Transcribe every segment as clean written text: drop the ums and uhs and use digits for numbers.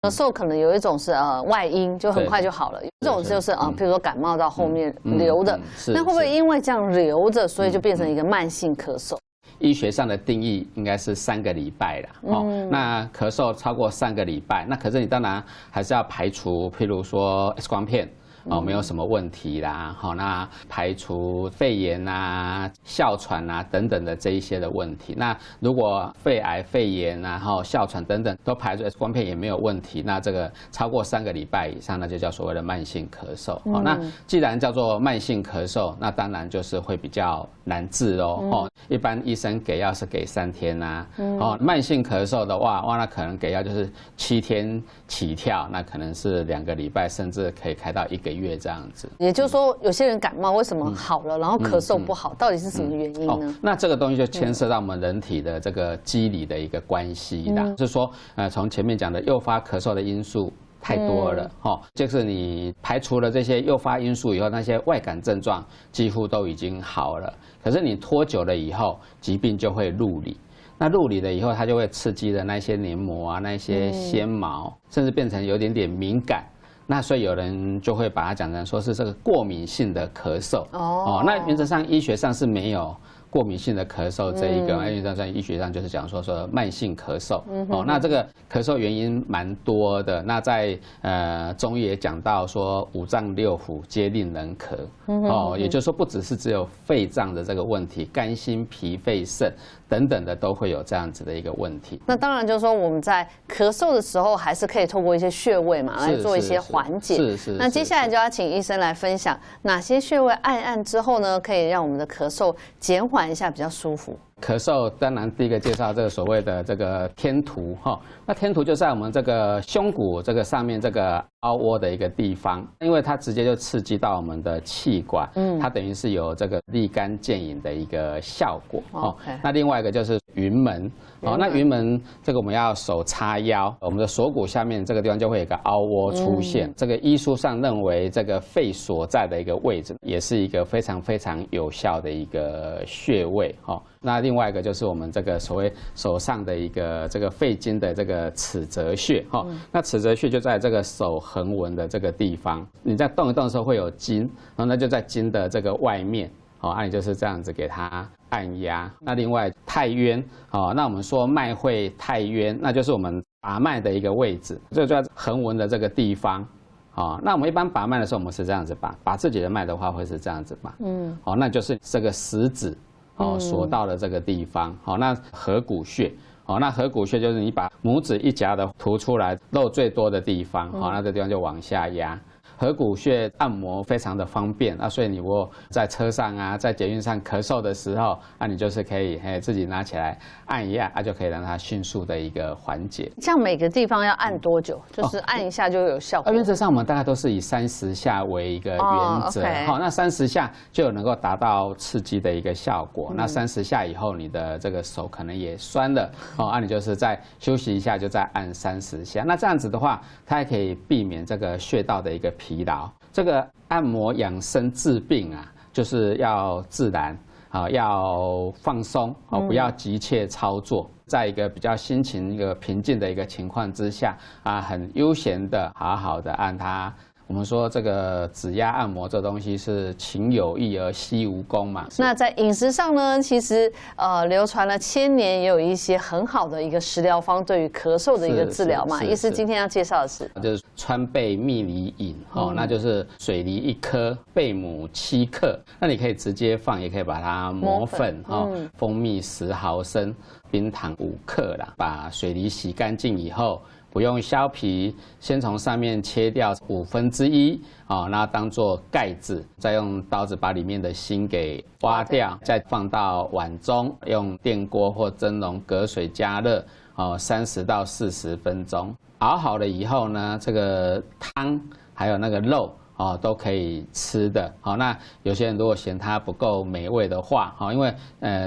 咳嗽可能有一种是外因，就很快就好了；有一种就是比如说感冒到后面留的，那会不会因为这样留着，所以就变成一个慢性咳嗽？医学上的定义应该是3个礼拜啦。那咳嗽超过3个礼拜，那可是你当然还是要排除，譬如说 X 光片。没有什么问题啦，那排除肺炎啊、哮喘啊等等的这一些的问题。那如果肺癌、肺炎啊、哮喘等等都排除 X 光片也没有问题，那这个超过3个礼拜以上，那就叫所谓的慢性咳嗽。那既然叫做慢性咳嗽，那当然就是会比较难治哦。一般医生给药是给3天啊。慢性咳嗽的话，那可能给药就是7天起跳，那可能是2个礼拜，甚至可以开到1个月这样子。也就是说，有些人感冒为什么好了，然后咳嗽不好，到底是什么原因呢？那这个东西就牵涉到我们人体的这个机理的一个关系啦。就是说，从前面讲的诱发咳嗽的因素太多了，就是你排除了这些诱发因素以后，那些外感症状几乎都已经好了。可是你拖久了以后，疾病就会入里。那入里了以后，它就会刺激的那些黏膜啊、那些纤毛，甚至变成有点敏感。那所以有人就会把它讲成说是这个过敏性的咳嗽。那原则上医学上是没有过敏性的咳嗽这一个，原则上医学上就是讲说慢性咳嗽。那这个咳嗽原因蛮多的。那在中医也讲到说5脏6腑皆令人咳。也就是说不只是只有肺脏的这个问题，肝心脾肺肾等等的都会有这样子的一个问题。那当然就是说我们在咳嗽的时候，还是可以透过一些穴位嘛来做一些缓解。那接下来就要请医生来分享哪些穴位按一按之后呢，可以让我们的咳嗽减缓一下，比较舒服。咳嗽当然第一个介绍这个所谓的这个天突那天突就在我们这个胸骨这个上面这个凹窝的一个地方，因为它直接就刺激到我们的气管，它等于是有这个立竿见影的一个效果。那另外一个就是云门。那云门这个我们要手叉腰，我们的锁骨下面这个地方就会有一个凹窝出现。这个医书上认为这个肺所在的一个位置，也是一个非常非常有效的一个穴位。那另外一个就是我们这个所谓手上的一个这个肺经的这个尺泽穴。那尺泽穴就在这个手横纹的这个地方，你在动一动的时候会有筋，然后那就在筋的这个外面。那你就是这样子给它按压。那另外太渊，那我们说脉会太渊，那就是我们把脉的一个位置，就在横纹的这个地方。那我们一般把脉的时候，我们是这样子把自己的脉的话会是这样子把。那就是这个食指所到的这个地方。那合谷穴。那合谷穴就是你把拇指一夹的突出来，肉最多的地方。那这地方就往下压。合谷穴按摩非常的方便，所以你如果在车上啊，在捷运上咳嗽的时候，你就是可以自己拿起来按一按，就可以让它迅速的一个缓解。像每个地方要按多久？就是按一下就有效果？原则上我们大概都是以30下为一个原则。那30下就能够达到刺激的一个效果。那30下以后，你的这个手可能也酸了，你就是再休息一下，就再按30下。那这样子的话，它还可以避免这个穴道的一个疲劳。这个按摩养生治病啊，就是要自然要放松不要急切操作，在一个比较心情一个平静的一个情况之下很悠闲的好好的按它。我们说这个指压按摩这东西是勤有益而惜无功嘛。那在饮食上呢，其实流传了1000年，也有一些很好的一个食疗方对于咳嗽的一个治疗嘛。医师今天要介绍的是，就是川贝蜜梨饮那就是水梨1颗，贝母7克。那你可以直接放，也可以把它磨粉蜂蜜10毫升，冰糖5克啦。把水梨洗干净以后，不用削皮，先从上面切掉1/5那当做盖子，再用刀子把里面的芯给挖掉，再放到碗中，用电锅或蒸笼隔水加热30到40分钟。熬好了以后呢，这个汤还有那个肉都可以吃的。那有些人如果嫌它不够美味的话，因为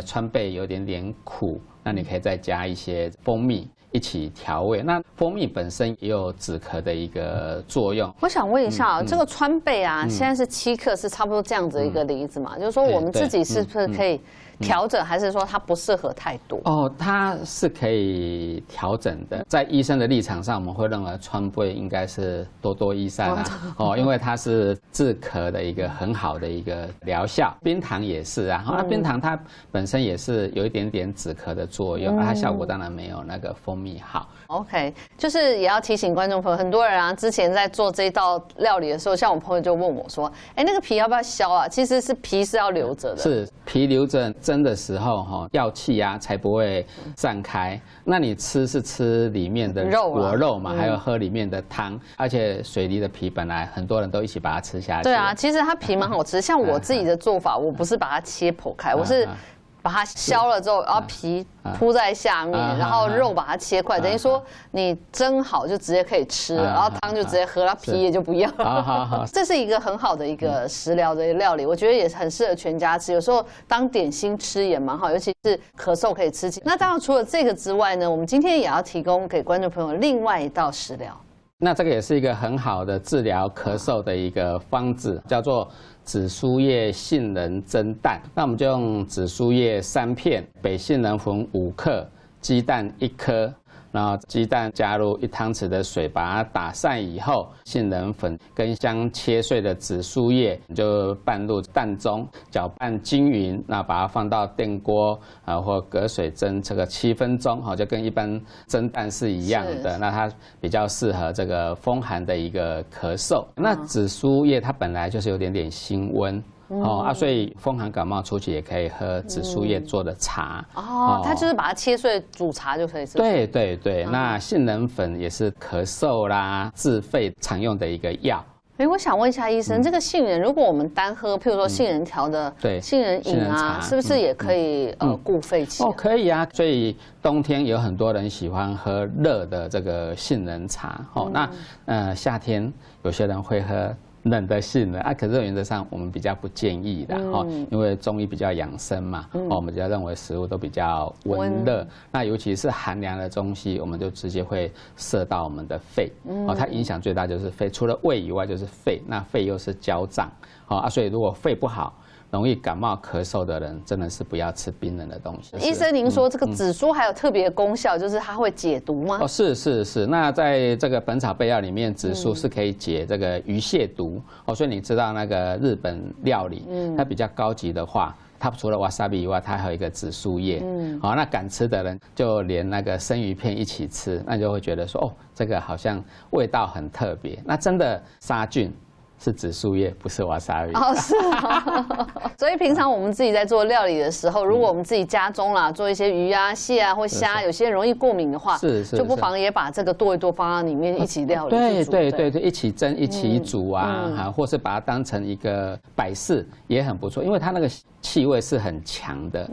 川贝有点苦，那你可以再加一些蜂蜜一起调味。那蜂蜜本身也有止咳的一个作用。我想问一下这个川贝现在是7克，是差不多这样子的一个梨子嘛？就是说我们自己是不是可以调整，还是说它不适合太多？哦，它是可以调整的。在医生的立场上，我们会认为川贝应该是多多益善啊，哦，因为它是治咳的一个很好的一个疗效。冰糖也是啊，那冰糖它本身也是有一点点止咳的作用，它效果当然没有那个蜂蜜好。OK， 就是也要提醒观众朋友，很多人啊，之前在做这一道料理的时候，像我朋友就问我说：“哎，那个皮要不要削啊？”其实是皮是要留着的。是皮留着蒸的时候哈，药气啊才不会散开。那你吃是吃里面的果肉嘛，还有喝里面的汤，而且水梨的皮本来很多人都一起把它吃下去。对啊，其实它皮蛮好吃。像我自己的做法，我不是把它切剖开，我是把它削了之后，然后皮铺在下面，然后肉把它切块，等于说你蒸好就直接可以吃了，然后汤就直接喝，它皮也就不要了。这是一个很好的一个食疗的料理，我觉得也很适合全家吃，有时候当点心吃也蛮好，尤其是咳嗽可以吃起。那当然除了这个之外呢，我们今天也要提供给观众朋友另外一道食疗。那这个也是一个很好的治疗咳嗽的一个方子，叫做紫苏叶杏仁蒸蛋。那我们就用紫苏叶3片，北杏仁粉5克，鸡蛋1颗。然后鸡蛋加入1汤匙的水，把它打散以后，杏仁粉跟香切碎的紫苏叶就拌入蛋中，搅拌均匀。那把它放到电锅或隔水蒸这个7分钟，就跟一般蒸蛋是一样的。那它比较适合这个风寒的一个咳嗽。那紫苏叶它本来就是有点辛温。所以风寒感冒初期也可以喝紫苏叶做的茶。它就是把它切碎煮茶就可以吃。对对对，那杏仁粉也是咳嗽啦、治肺常用的一个药。我想问一下医生，这个杏仁，如果我们单喝，譬如说杏仁调的杏仁饮啊，是不是也可以固肺气？可以啊。所以冬天有很多人喜欢喝热的这个杏仁茶。那夏天有些人会喝冷的杏仁可是原则上我们比较不建议的因为中医比较养生嘛，我们比较认为食物都比较温热，那尤其是寒凉的东西，我们就直接会射到我们的肺，它影响最大就是肺，除了胃以外就是肺，那肺又是焦胀，所以如果肺不好，容易感冒咳嗽的人，真的是不要吃冰冷的东西。医生，您说这个紫苏还有特别的功效，就是它会解毒吗？是。那在这个《本草备药》里面，紫苏是可以解这个鱼蟹毒。所以你知道那个日本料理，它比较高级的话，它除了 wasabi 以外，它还有一个紫苏叶。那敢吃的人就连那个生鱼片一起吃，那就会觉得说，这个好像味道很特别。那真的杀菌是紫苏叶，不是wasabi。是所以平常我们自己在做料理的时候，如果我们自己家中啦做一些鱼啊、蟹啊或虾，有些人容易过敏的话，就不妨也把这个剁一剁放在里面一起料理。对，一起蒸、一起煮啊，或是把它当成一个摆饰也很不错，因为它那个气味是很强的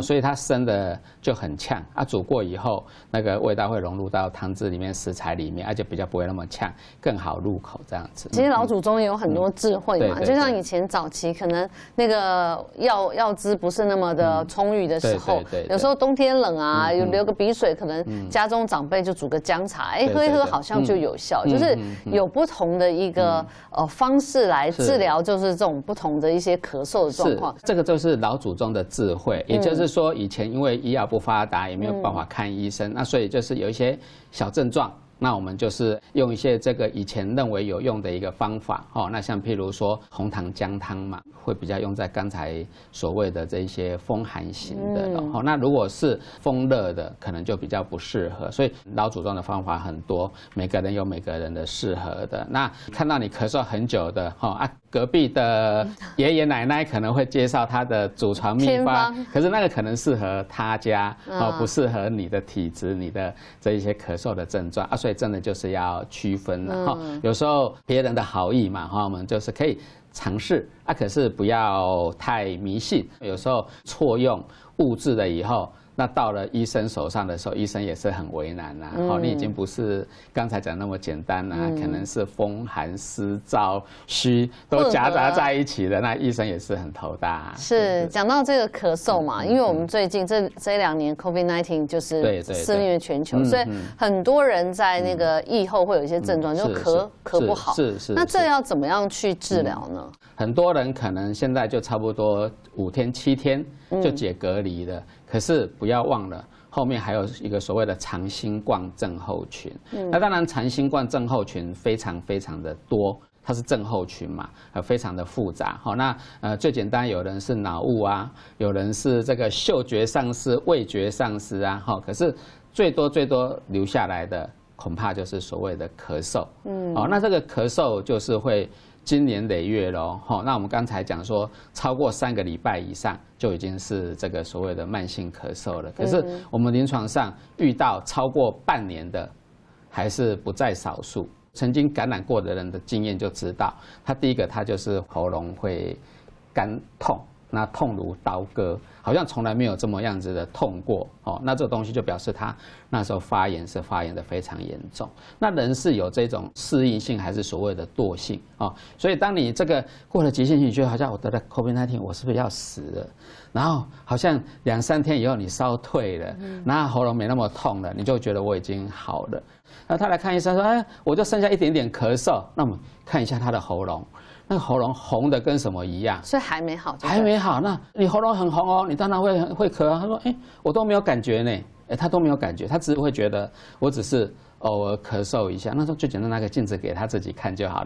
所以它生的就很呛煮过以后，那个味道会融入到汤汁里面、食材里面，而且比较不会那么呛，更好入口这样子。其实老祖宗也有很多智慧嘛，就像以前早期可能那个药资不是那么的充裕的时候，有时候冬天冷啊，有流个鼻水，可能家中长辈就煮个姜茶，喝一喝好像就有效，就是有不同的一个方式来治疗，就是这种不同的一些咳嗽的状况。这个就是老祖宗的智慧，也就是说以前因为医药不发达，也没有办法看医生，那所以就是有一些小症状。那我们就是用一些这个以前认为有用的一个方法那像譬如说红糖姜汤嘛，会比较用在刚才所谓的这一些风寒型的那如果是风热的，可能就比较不适合。所以老祖宗的方法很多，每个人有每个人的适合的。那看到你咳嗽很久的隔壁的爷爷奶奶可能会介绍他的祖传秘方，可是那个可能适合他家不适合你的体质、你的这一些咳嗽的症状所以真的就是要区分了有时候别人的好意嘛我们就是可以尝试可是不要太迷信。有时候错用误治了以后，那到了医生手上的时候，医生也是很为难呐。你已经不是刚才讲那么简单啦，可能是风寒湿燥虚都夹杂在一起的，那医生也是很头大。是讲到这个咳嗽嘛，因为我们最近这2年 COVID-19 就是肆虐全球，所以很多人在那个疫后会有一些症状，就咳不好。是。那这要怎么样去治疗呢？很多人可能现在就差不多5天7天就解隔离了，可是不要忘了后面还有一个所谓的长新冠症候群。那当然长新冠症候群非常的多，它是症候群嘛，非常的复杂。那最简单，有人是脑雾啊，有人是这个嗅觉丧失、味觉丧失啊，可是最多留下来的恐怕就是所谓的咳嗽。那这个咳嗽就是会经年累月咯。那我们刚才讲说，超过3个礼拜以上就已经是这个所谓的慢性咳嗽了。可是我们临床上遇到超过半年的，还是不在少数。曾经感染过的人的经验就知道，他第一个他就是喉咙会干痛，那痛如刀割，好像从来没有这么样子的痛过。那这个东西就表示他那时候发炎的非常严重。那人是有这种适应性还是所谓的惰性所以当你这个过了急性期，你觉得好像我得了 COVID-19， 我是不是要死了？然后好像2、3天以后你烧退了，然后喉咙没那么痛了，你就觉得我已经好了。那他来看医生说，哎，我就剩下一点点咳嗽。那我们看一下他的喉咙，那个喉咙红的跟什么一样？所以还没好，还没好。那你喉咙很红哦，你当然会咳啊。他说，哎，我都没有感觉呢。他都没有感觉，他只会觉得我只是偶尔咳嗽一下。那时候最简单，拿个镜子给他自己看就好，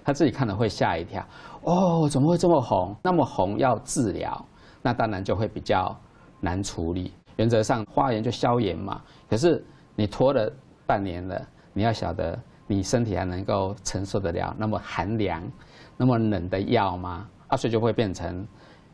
他自己看了会吓一跳。怎么会这么红？那么红要治疗，那当然就会比较难处理。原则上发炎就消炎嘛，可是你拖了半年了，你要晓得你身体还能够承受得了那么寒凉、那么冷的药吗？所以就会变成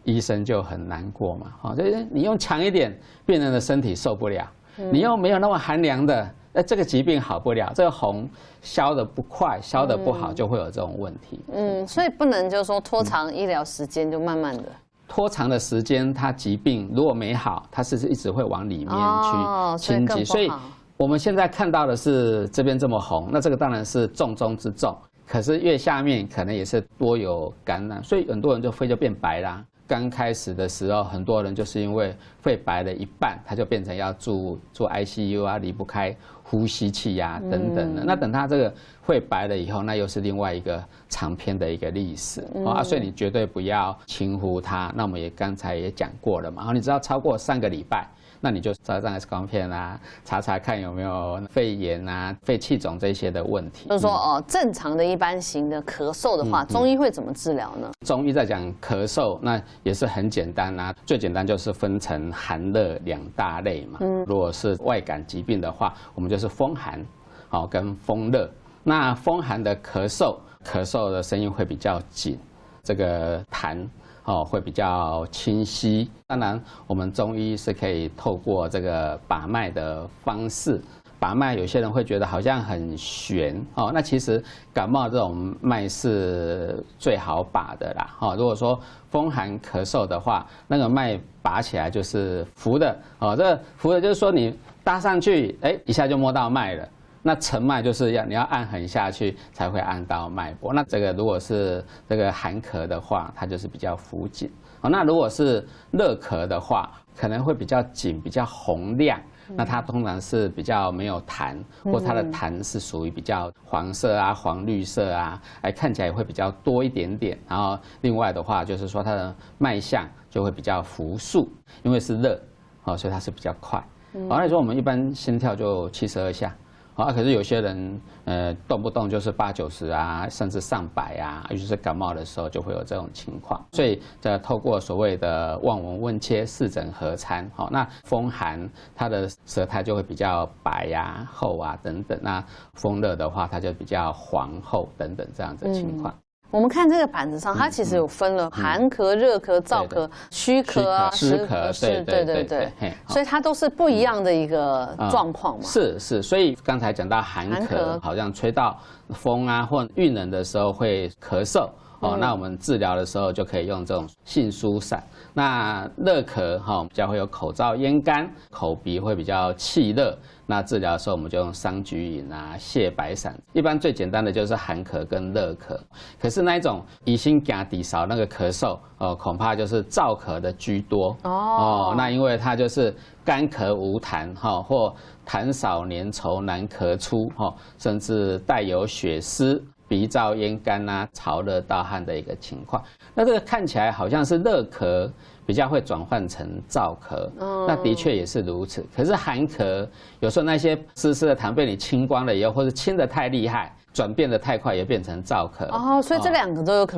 医生就很难过嘛。所以你用强一点，病人的身体受不了；你又没有那么寒凉的，这个疾病好不了，这个红消得不快、消得不好，就会有这种问题。所以不能就是说拖长医疗时间，就慢慢的。拖长的时间，它疾病如果没好，它是一直会往里面去侵击。所以我们现在看到的是这边这么红，那这个当然是重中之重。可是越下面可能也是多有感染，所以很多人就肺就变白啦。刚开始的时候，很多人就是因为肺白了一半，他就变成要住 ICU 啊，离不开呼吸器啊等等的。那等他这个肺白了以后，那又是另外一个长篇的一个历史所以你绝对不要轻忽它。那我们刚才也讲过了嘛，你只要超过3个礼拜。那你就照张 X 光片啊，查看有没有肺炎啊、肺气肿这些的问题。就是说正常的一般型的咳嗽的话，中医会怎么治疗呢？中医在讲咳嗽，那也是很简单啊，最简单就是分成寒热2大类嘛。如果是外感疾病的话，我们就是风寒跟风热。那风寒的咳嗽的声音会比较紧，这个痰会比较清晰。当然，我们中医是可以透过这个把脉的方式把脉。有些人会觉得好像很悬那其实感冒这种脉是最好把的啦如果说风寒咳嗽的话，那个脉拔起来就是浮的这个浮的就是说你搭上去，一下就摸到脉了。那沉脉就是你要按很下去才会按到脉搏。那这个如果是这个寒咳的话，它就是比较浮紧。那如果是热咳的话，可能会比较紧、比较洪亮。那它通常是比较没有痰，或它的痰是属于比较黄色啊、黄绿色啊，看起来也会比较多一点点。然后另外的话，就是说它的脉象就会比较浮速，因为是热所以它是比较快。那说我们一般心跳就72下。可是有些人动不动就是80、90啊，甚至上100啊，尤其是感冒的时候就会有这种情况。所以透过所谓的望闻问切、四诊合参，那风寒它的舌苔就会比较白啊、厚啊等等。那风热的话，它就比较黄厚等等这样子的情况。我们看这个板子上，它其实有分了寒咳、热咳、燥咳、虚咳啊、湿咳，对，所以它都是不一样的一个状况嘛。是，所以刚才讲到寒咳，好像吹到风啊或遇冷的时候会咳嗽那我们治疗的时候就可以用这种杏苏散。那热咳比较会有口燥咽干，口鼻会比较气热。那治疗的时候我们就用桑菊饮啊、泻白散。一般最简单的就是寒咳跟热咳。可是那一种疑心加底少那个咳嗽，恐怕就是燥咳的居多。那因为它就是干咳无痰或痰少粘稠难咳出甚至带有血丝。鼻燥咽干啊、潮热盗汗的一个情况，那这个看起来好像是热咳比较会转换成燥咳，那的确也是如此。可是寒咳有时候那些湿湿的痰被你清光了以后，或者清得太厉害，转变得太快，也变成燥咳。所以这两个都有可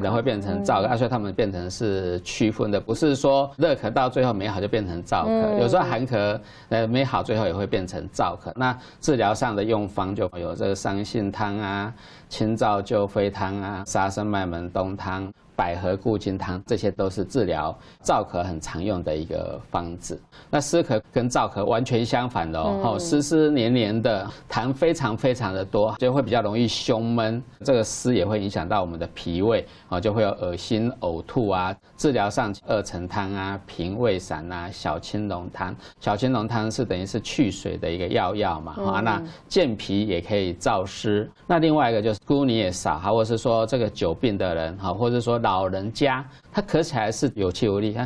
能会变成燥咳，所以他们变成是区分的，不是说热咳到最后没好就变成燥咳，有时候寒咳没好，最后也会变成燥咳。那治疗上的用方就有这个桑杏汤啊、清燥救肺汤啊、沙参麦门冬汤、百合固金汤，这些都是治疗燥咳很常用的一个方子。那湿咳跟燥咳完全相反的湿湿黏黏的，痰非常非常的多，就会比较容易胸闷。这个湿也会影响到我们的脾胃，就会有恶心、呕吐啊。治疗上二陈汤啊、平胃散啊、小青龙汤。小青龙汤是等于是去水的一个药嘛，那健脾也可以燥湿。那另外一个就是姑你也少，或者是说这个久病的人，或者说老人家，他咳起来是有气无力，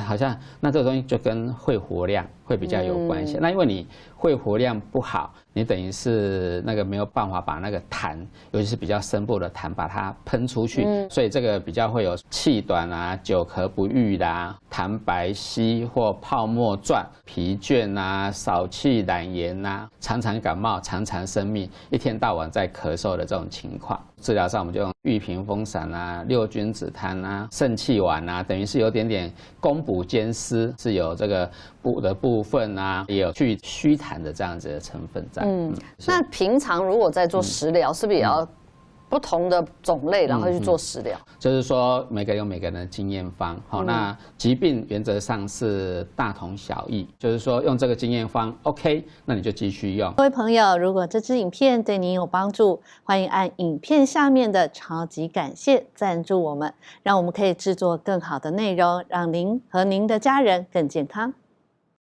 好像那这个东西就跟肺活量会比较有关系。那因为你肺活量不好，你等于是那个没有办法把那个痰，尤其是比较深部的痰把它喷出去，所以这个比较会有气短啊、久咳不愈啦、痰白稀或泡沫状、疲倦啊、少气懒言啊、常常感冒、常常生病、一天到晚在咳嗽的这种情况。治疗上我们就用玉屏风散啊、六君子汤啊、肾气丸啊，等于是有点点攻补兼施，是有这个补的部分啊，也有去虚痰的这样子的成分在。那平常如果在做食疗，是不是也要不同的种类，然后去做食疗？就是说每个人有每个人的经验方，那疾病原则上是大同小异，就是说用这个经验方 OK， 那你就继续用。各位朋友，如果这支影片对您有帮助，欢迎按影片下面的超级感谢赞助我们，让我们可以制作更好的内容，让您和您的家人更健康。